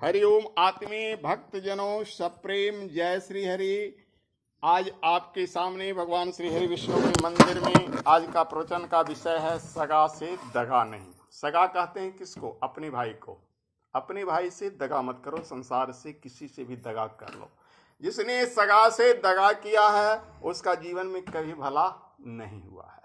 हरिओम आत्मीय भक्तजनों, सप्रेम जय श्री हरि। आज आपके सामने भगवान श्री हरि विष्णु के मंदिर में आज का प्रवचन का विषय है सगा से दगा नहीं। सगा कहते हैं किसको? अपने भाई को। अपने भाई से दगा मत करो, संसार से किसी से भी दगा कर लो। जिसने सगा से दगा किया है उसका जीवन में कभी भला नहीं हुआ है।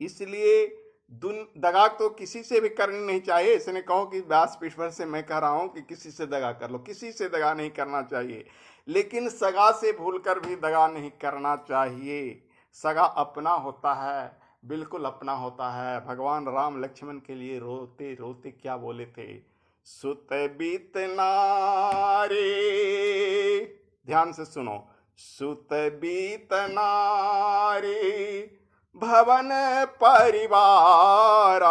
इसलिए दगा तो किसी से भी करनी नहीं चाहिए। इसने कहो कि व्यास पीठ से मैं कह रहा हूं कि किसी से दगा कर लो, किसी से दगा नहीं करना चाहिए। लेकिन सगा से भूलकर भी दगा नहीं करना चाहिए। सगा अपना होता है, बिल्कुल अपना होता है। भगवान राम लक्ष्मण के लिए रोते रोते क्या बोले थे? सुत बीत नारे, ध्यान से सुनो। सुत बीत नारे भवन परिवारा,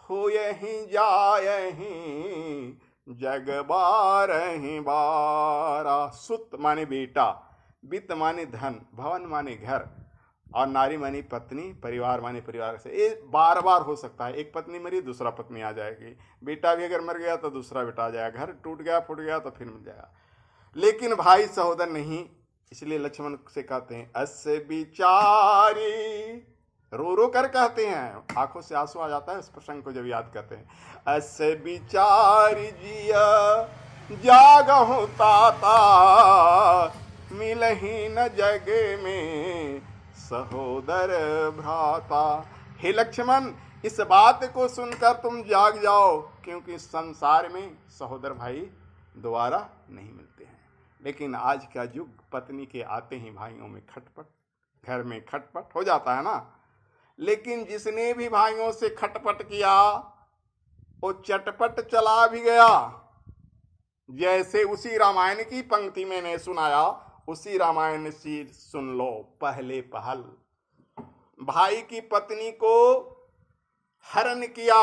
हो यहीं जायहीं जग बारहीं बारा। सुत माने बेटा, वित्त माने धन, भवन माने घर, और नारी मानी पत्नी, परिवार माने परिवार से। ये बार बार हो सकता है। एक पत्नी मरी दूसरा पत्नी आ जाएगी, बेटा भी अगर मर गया तो दूसरा बेटा आ जाएगा, घर टूट गया फूट गया तो फिर मिल जाएगा, लेकिन भाई सहोदर नहीं। इसलिए लक्ष्मण से कहते हैं अस बिचारी, रो रो कर कहते हैं, आंखों से आंसू आ जाता है उस प्रसंग को जब याद करते हैं। अस बिचारी जिया जागहु ताता, मिलही न जग में सहोदर भ्राता। हे लक्ष्मण, इस बात को सुनकर तुम जाग जाओ, क्योंकि संसार में सहोदर भाई दोबारा नहीं मिलते हैं। लेकिन आज का युग, पत्नी के आते ही भाइयों में खटपट, घर में खटपट हो जाता है ना। लेकिन जिसने भी भाइयों से खटपट किया वो चटपट चला भी गया। जैसे उसी रामायण की पंक्ति मैंने सुनाया, उसी रामायण से सुन लो पहले पहल। भाई की पत्नी को हरण किया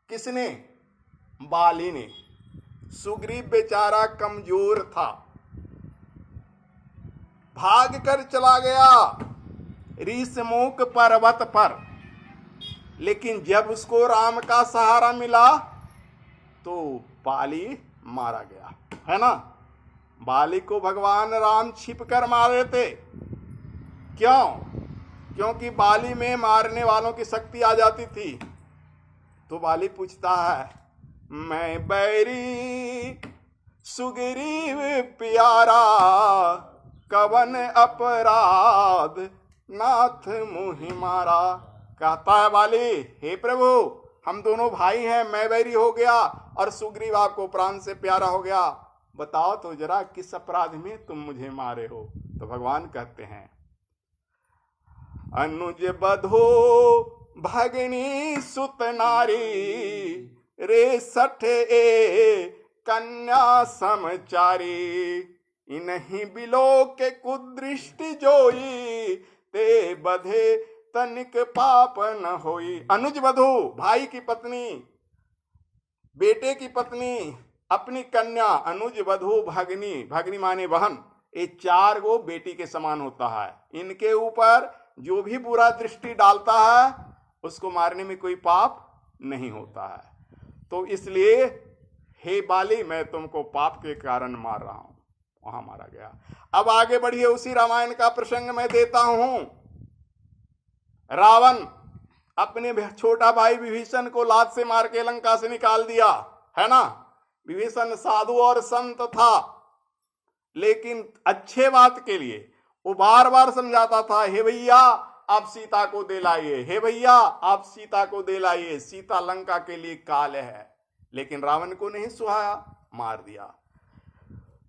किसने? बाली ने। सुग्रीव बेचारा कमजोर था, भाग कर चला गया ऋषमुख पर्वत पर। लेकिन जब उसको राम का सहारा मिला तो बाली मारा गया, है ना। बाली को भगवान राम छिप कर मारे थे। क्यों? क्योंकि बाली में मारने वालों की शक्ति आ जाती थी। तो बाली पूछता है, मैं बैरी सुग्रीव प्यारा, कवन अपराध नाथ मुहि मारा। कहता है बाली, हे प्रभु, हम दोनों भाई हैं, मैं बैरी हो गया और सुग्रीव आपको प्राण से प्यारा हो गया। बताओ तो जरा किस अपराध में तुम मुझे मारे हो? तो भगवान कहते हैं, अनुज बधो भगनी सुत नारी, रे सठ ए कन्या समचारी। इन्हीं बिलो के कुदृष्टि जोई, ते बधे तनिक पाप न होई। अनुज बधू, भाई की पत्नी, बेटे की पत्नी, अपनी कन्या, अनुज वधू भगनी, भगनी माने बहन, ये चार गो बेटी के समान होता है। इनके ऊपर जो भी बुरा दृष्टि डालता है उसको मारने में कोई पाप नहीं होता है। तो इसलिए हे बाली, मैं तुमको पाप के कारण मार रहा हूं। वहां मारा गया। अब आगे बढ़िए, उसी रामायण का प्रसंग मैं देता हूं। रावण अपने छोटा भाई विभीषण को लात से मार के लंका से निकाल दिया, है ना। विभीषण साधु और संत था, लेकिन अच्छे बात के लिए वो बार बार समझाता था, हे भैया आप सीता को दे लाइए, हे भैया आप सीता को दे लाइए, सीता लंका के लिए काल है। लेकिन रावण को नहीं सुहाया, मार दिया।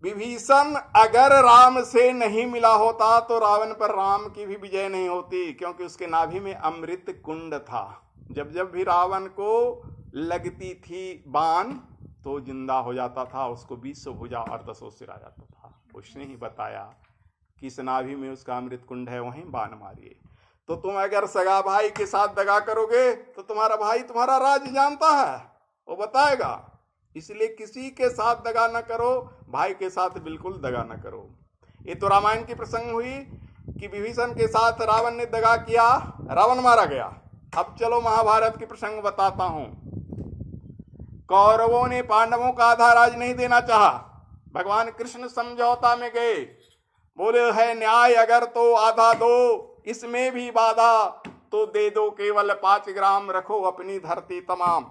विभीषण अगर राम से नहीं मिला होता तो रावण पर राम की भी विजय नहीं होती, क्योंकि उसके नाभि में अमृत कुंड था। जब जब भी रावण को लगती थी बाण तो जिंदा हो जाता था, उसको 20 भुजा और 10 सिर आ जाता था। उसने ही बताया कि इस नाभि में उसका अमृत कुंड है, वहीं बाण मारिए। तो तुम अगर सगा भाई के साथ दगा करोगे तो तुम्हारा भाई तुम्हारा राज जानता है, वो बताएगा। इसलिए किसी के साथ दगा न करो, भाई के साथ बिल्कुल दगा न करो। ये तो रामायण की प्रसंग हुई कि विभीषण के साथ रावण ने दगा किया, रावण मारा गया। अब चलो महाभारत की प्रसंग बताता हूं। कौरवों ने पांडवों का आधा राज नहीं देना चाहा। भगवान कृष्ण समझौता में गए, बोले है न्याय अगर तो आधा दो, इसमें भी बाधा तो दे दो, केवल 5 ग्राम रखो अपनी धरती तमाम।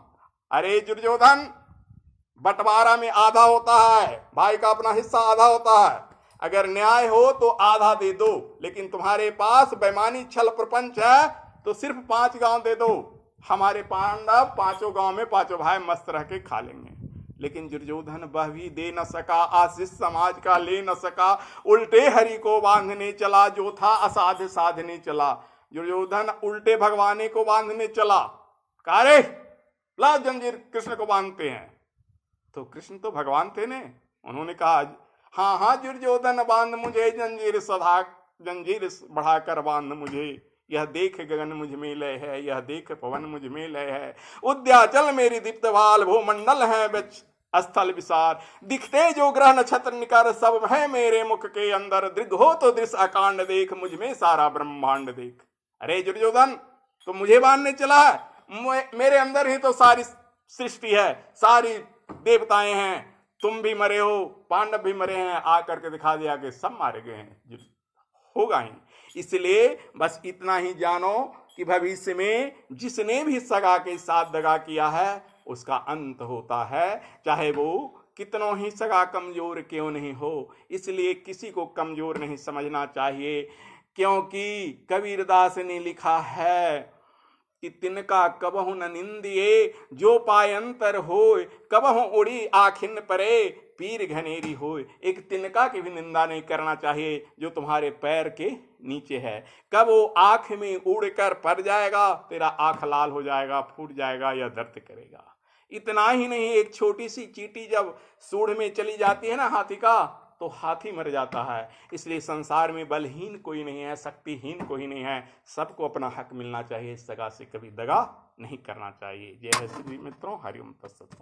अरे दुर्योधन, बंटवारा में आधा होता है, भाई का अपना हिस्सा आधा होता है। अगर न्याय हो तो आधा दे दो, लेकिन तुम्हारे पास बेईमानी छल प्रपंच है तो सिर्फ 5 गांव दे दो। हमारे पांडव 5 गांव में 5 भाई मस्त रह के खा लेंगे। लेकिन दुर्योधन वह भी दे न सका, आशीष समाज का ले न सका, उल्टे हरि को बांधने चला, जो था असाध्य साधने चला। दुर्योधन उल्टे भगवाने को बांधने चला, कारे ला जंजीर कृष्ण को बांधते हैं। तो कृष्ण तो भगवान थे ने, उन्होंने कहा हाँ हाँ दुर्योधन बांध मुझे जंजीर, सदा जंजीर बढ़ाकर बांध मुझे। यह देख गगन मुझ में लय है, यह देख पवन मुझ में लय है, उद्याचल मेरी दीप्त भाल, भूमंडल है स्थल विसार, दिखते जो ग्रह नक्षत्र निकर, सब है मेरे मुख के अंदर, दृग हो तो दृश्य अकांड देख, मुझ में सारा ब्रह्मांड देख। अरे दुर्योधन, तो मुझे बांधने चला है? मेरे अंदर ही तो सारी सृष्टि है, सारी देवताएं हैं, तुम भी मरे हो, पांडव भी मरे हैं, आकर के दिखा दिया कि सब मारे गए हैं, होगा ही। इसलिए बस इतना ही जानो कि भविष्य में जिसने भी सगा के साथ दगा किया है उसका अंत होता है, चाहे वो कितनों ही सगा कमजोर क्यों नहीं हो। इसलिए किसी को कमजोर नहीं समझना चाहिए, क्योंकि कबीरदास ने लिखा है कि तिनका कबहु न निंदिए, जो पायंतर होय, कबहु उड़ी आखिन परे, पीर घनेरी होय। एक तिनका की भी निंदा नहीं करना चाहिए जो तुम्हारे पैर के नीचे है। कब वो आंख में उड़कर पड़ जाएगा, तेरा आंख लाल हो जाएगा, फूट जाएगा या दर्द करेगा। इतना ही नहीं, एक छोटी सी चींटी जब सूंड में चली जाती है ना हाथी का, तो हाथी मर जाता है। इसलिए संसार में बलहीन कोई नहीं है, शक्तिहीन कोई नहीं है, सबको अपना हक मिलना चाहिए। सगा से कभी दगा नहीं करना चाहिए। जय श्री मित्रों, हरिओम तत्सत।